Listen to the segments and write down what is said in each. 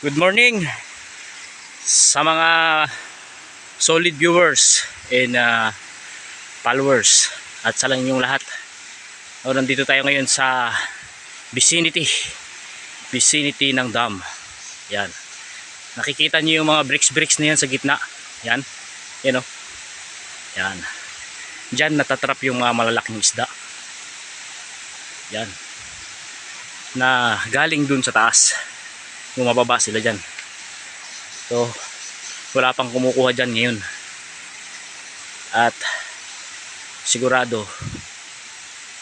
Good morning sa mga solid viewers and followers at sa lang inyong lahat. Nandito tayo ngayon sa vicinity ng dam. Yan. Nakikita niyo yung mga bricks na yan sa gitna. Yan. Yan o. Yan. Diyan natatrap yung mga malalaking isda. Yan. Na galing dun sa taas. Bumababa sila dyan. So wala pang kumukuha dyan ngayon. At sigurado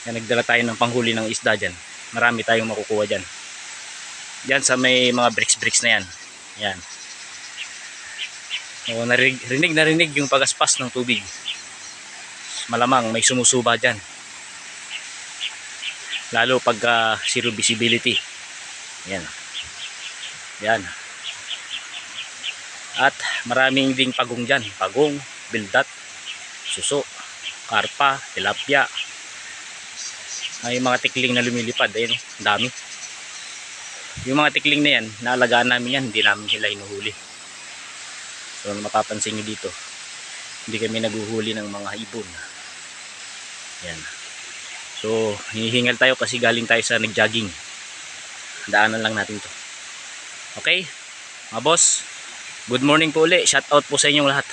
na nagdala tayo ng panghuli ng isda dyan. Marami tayong makukuha dyan. Dyan sa may mga bricks na yan. Yan. So, narinig yung pagaspas ng tubig. Malamang may sumusuba dyan. Lalo pag zero visibility. Yan. Yan. At maraming ding pagong dyan. Pagong, bildat, suso, karpa, tilapia. Ay mga tikling na lumilipad. Ayun, dami. Yung mga tikling na yan, naalagaan namin yan. Hindi namin sila hinuhuli. So mapapansin nyo dito, hindi kami naguhuli ng mga ibon. Yan. So hinihingal tayo kasi galing tayo sa nag-jogging. Daanan lang natin to. Okay, mga boss, good morning po ulit. Shout out po sa inyong lahat.